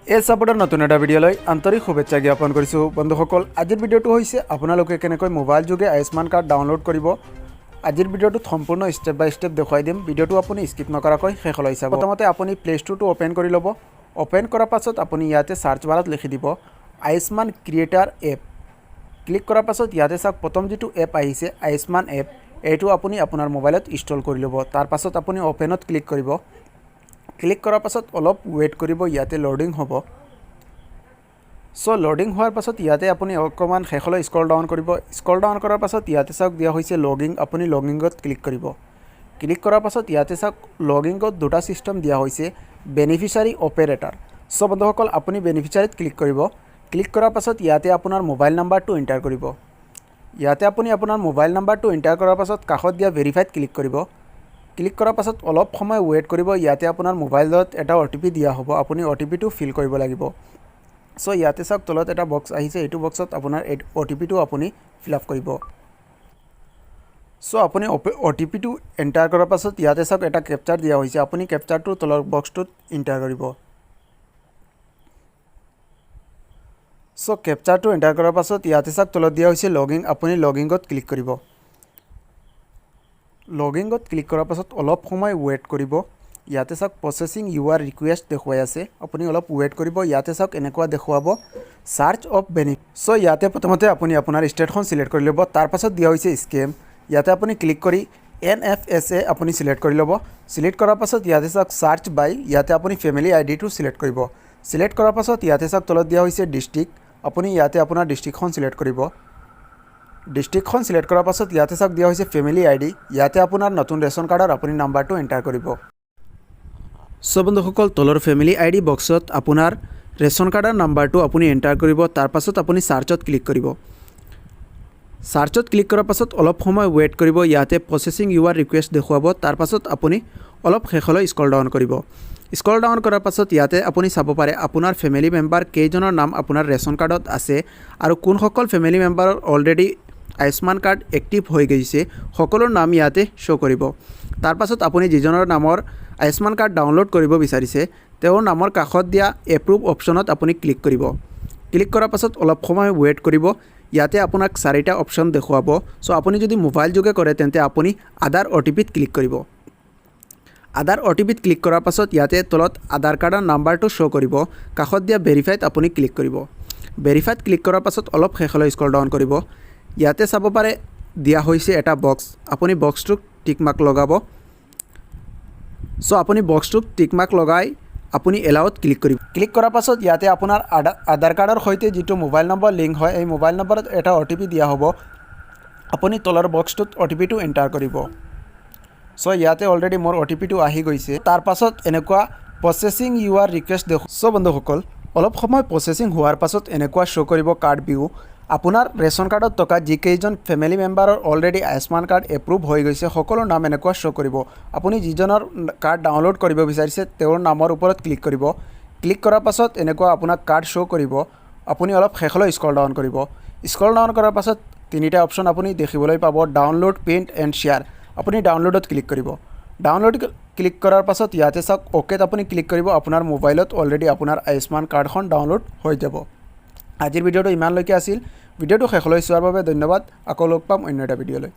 এই সাপোৰ্টাৰ নতুন এটা ভিডিওলৈ আন্তৰিক শুভেচ্ছা জ্ঞাপন কৰিছোঁ বন্ধুসকল। আজিৰ ভিডিঅ'টো হৈছে আপোনালোকে কেনেকৈ মোবাইল যোগে আয়ুষ্মান কাৰ্ড ডাউনলোড কৰিব। আজিৰ ভিডিঅ'টোত সম্পূৰ্ণ ষ্টেপ বাই ষ্টেপ দেখুৱাই দিম। ভিডিঅ'টো আপুনি স্কিপ নকৰাকৈ শেষলৈ চাব। প্ৰথমতে আপুনি প্লে ষ্ট'ৰটো অ'পেন কৰি ল'ব। অ'পেন কৰাৰ পাছত আপুনি ইয়াতে সাৰ্চ বাৰত লিখি দিব আয়ুষ্মান ক্ৰিয়েটাৰ এপ। ক্লিক কৰাৰ পাছত ইয়াতে চাওক প্ৰথম যিটো এপ আহিছে আয়ুষ্মান এপ, এইটো আপুনি আপোনাৰ মোবাইলত ইনষ্টল কৰি ল'ব। তাৰ পাছত আপুনি অ'পেনত ক্লিক কৰিব। ক্লিক কৰাৰ পাছত অলপ ৱেইট কৰিব, ইয়াতে লোডিং হ'ব। সো লোডিং হোৱাৰ পাছত ইয়াতে আপুনি অকণমান শেষলৈ স্ক্ৰল ডাউন কৰিব। স্ক্ৰল ডাউন কৰাৰ পাছত ইয়াতে চাওক দিয়া হৈছে লগিং। আপুনি লগিঙত ক্লিক কৰিব। ক্লিক কৰাৰ পাছত ইয়াতে চাওক লগিঙত দুটা ছিষ্টেম দিয়া হৈছে, বেনিফিচিয়াৰী অপাৰেটৰ। সো বন্ধুসকল আপুনি বেনিফিচিয়াৰীত ক্লিক কৰিব। ক্লিক কৰাৰ পাছত ইয়াতে আপোনাৰ মোবাইল নাম্বাৰটো এণ্টাৰ কৰিব। ইয়াতে আপুনি আপোনাৰ মোবাইল নাম্বাৰটো এণ্টাৰ কৰাৰ পাছত কাষত দিয়া ভেৰিফাইড ক্লিক কৰিব। ক্লিক কৰাৰ পাছত অলপ সময় ৱেইট কৰিব। ইয়াতে আপোনাৰ মোবাইলত এটা OTP দিয়া হ'ব, আপুনি OTPটো ফিল কৰিব লাগিব। সো ইয়াতে চাওক তলত এটা বক্স আহিছে, এইটো বক্সত আপোনাৰ OTPটো আপুনি ফিল আপ কৰিব। সো আপুনি OTPটো এণ্টাৰ কৰাৰ পাছত ইয়াতে চাওক এটা কেপচাৰ দিয়া হৈছে, আপুনি কেপচাৰটো তলৰ বক্সটোত এণ্টাৰ কৰিব। সো কেপচাৰটো এণ্টাৰ কৰাৰ পাছত ইয়াতে চাওক তলত দিয়া হৈছে লগিং, আপুনি লগিঙত ক্লিক কৰিব। লগিঙত ক্লিক কৰাৰ পাছত অলপ সময় ৱেইট কৰিব। ইয়াতে চাওক প্ৰচেছিং ইউআৰ ৰিকুৱেষ্ট দেখুৱাই আছে, আপুনি অলপ ৱেইট কৰিব। ইয়াতে চাওক এনেকুৱা দেখুৱাব চাৰ্চ অফ বেনিফিট। সো ইয়াতে প্ৰথমতে আপুনি আপোনাৰ ষ্টেটখন চিলেক্ট কৰি ল'ব। তাৰ পাছত দিয়া হৈছে স্কেম, ইয়াতে আপুনি ক্লিক কৰি NFSA আপুনি চিলেক্ট কৰি ল'ব। চিলেক্ট কৰাৰ পাছত ইয়াতে চাওক চাৰ্চ বাই, ইয়াতে আপুনি ফেমিলি আইডিটো চিলেক্ট কৰিব। চিলেক্ট কৰাৰ পাছত ইয়াতে চাওক তলত দিয়া হৈছে ডিষ্ট্ৰিক্ট, আপুনি ইয়াতে আপোনাৰ ডিষ্ট্ৰিক্টখন চিলেক্ট কৰিব। ডিষ্ট্ৰিক্টখন চিলেক্ট কৰাৰ পাছত ইয়াতে চাওক দিয়া হৈছে ফেমিলি আইডি, ইয়াতে আপোনাৰ নতুন ৰেচন কাৰ্ডৰ আপুনি নাম্বাৰটো এণ্টাৰ কৰিব। সো বন্ধুসকল তলৰ ফেমিলি আইডি বক্সত আপোনাৰ ৰেচন কাৰ্ডৰ নাম্বাৰটো আপুনি এণ্টাৰ কৰিব। তাৰ পাছত আপুনি চাৰ্চত ক্লিক কৰিব। চাৰ্চত ক্লিক কৰাৰ পাছত অলপ সময় ৱেইট কৰিব। ইয়াতে প্ৰচেছিং ইউআৰ ৰিকুৱেষ্ট দেখুৱাব। তাৰ পাছত আপুনি অলপ শেষলৈ স্ক্ৰল ডাউন কৰিব। স্ক্ৰল ডাউন কৰাৰ পাছত ইয়াতে আপুনি চাব পাৰে আপোনাৰ ফেমিলি মেম্বাৰ কেইজনৰ নাম আপোনাৰ ৰেচন কাৰ্ডত আছে আৰু কোনসকল ফেমিলি মেম্বাৰৰ অলৰেডি আয়ুষ্মান কাৰ্ড এক্টিভ হৈ গৈছে, সকলোৰ নাম ইয়াতে শ্ব' কৰিব। তাৰ পাছত আপুনি যিজনৰ নামৰ আয়ুষ্মান কাৰ্ড ডাউনলোড কৰিব বিচাৰিছে তেওঁৰ নামৰ কাষত দিয়া এপ্ৰুভ অপশ্যনত আপুনি ক্লিক কৰিব। ক্লিক কৰাৰ পাছত অলপ সময় ৱেইট কৰিব। ইয়াতে আপোনাক 4টা অপশ্যন দেখুৱাব। সো আপুনি যদি মোবাইল যোগে কৰে তেন্তে আপুনি আধাৰ OTPত ক্লিক কৰিব। আধাৰ OTPত ক্লিক কৰাৰ পাছত ইয়াতে তলত আধাৰ কাৰ্ডৰ নাম্বাৰটো শ্ব' কৰিব। কাষত দিয়া ভেৰিফাইড আপুনি ক্লিক কৰিব। ভেৰিফাইড ক্লিক কৰাৰ পাছত অলপ শেষলৈ স্ক্ৰল ডাউন কৰিব। ইয়াতে চাব পাৰে দিয়া হৈছে এটা বক্স, আপুনি বক্সটোক টিক মাৰ্ক লগাব। সো আপুনি বক্সটোক টিক মাৰ্ক লগাই আপুনি এলাউত ক্লিক কৰিব। ক্লিক কৰাৰ পাছত ইয়াতে আপোনাৰ আধাৰ কাৰ্ডৰ সৈতে যিটো মোবাইল নম্বৰ লিংক হয়, এই মোবাইল নম্বৰত এটা OTP দিয়া হ'ব, আপুনি তলৰ বক্সটোত OTPটো এণ্টাৰ কৰিব। সো ইয়াতে অলৰেডি মোৰ OTPটো আহি গৈছে। তাৰ পাছত এনেকুৱা প্ৰচেছিং ইউআৰ ৰিকুৱেষ্ট দেখো। সো বন্ধুসকল অলপ সময় প্ৰচেছিং হোৱাৰ পাছত এনেকুৱা শ্ব' কৰিব কাৰ্ড ভিউ। আপোনাৰ ৰেচন কাৰ্ডত থকা যিকেইজন ফেমিলি মেম্বাৰৰ অলৰেডি আয়ুষ্মান কাৰ্ড এপ্ৰুভ হৈ গৈছে সকলো নাম এনেকুৱা শ্ব' কৰিব। আপুনি যিজনৰ কাৰ্ড ডাউনলোড কৰিব বিচাৰিছে তেওঁৰ নামৰ ওপৰত ক্লিক কৰিব। ক্লিক কৰাৰ পাছত এনেকুৱা আপোনাক কাৰ্ড শ্ব' কৰিব। আপুনি অলপ শেষলৈ স্ক্ৰল ডাউন কৰিব। স্ক্ৰল ডাউন কৰাৰ পাছত 3টা অপশ্যন আপুনি দেখিবলৈ পাব, ডাউনলোড, প্ৰিণ্ট এণ্ড শ্বেয়াৰ। আপুনি ডাউনলোডত ক্লিক কৰিব। ডাউনলোড ক্লিক কৰাৰ পাছত ইয়াতে চাওক অ'কেত আপুনি ক্লিক কৰিব। আপোনাৰ মোবাইলত অলৰেডি আপোনাৰ আয়ুষ্মান কাৰ্ডখন ডাউনলোড হৈ যাব। আজিৰ ভিডিঅ'টো ইমানলৈকে আছিল। ভিডিঅ'টো শেষলৈ চোৱাৰ বাবে ধন্যবাদ। আকৌ লগ পাম অন্য এটা ভিডিঅ'লৈ।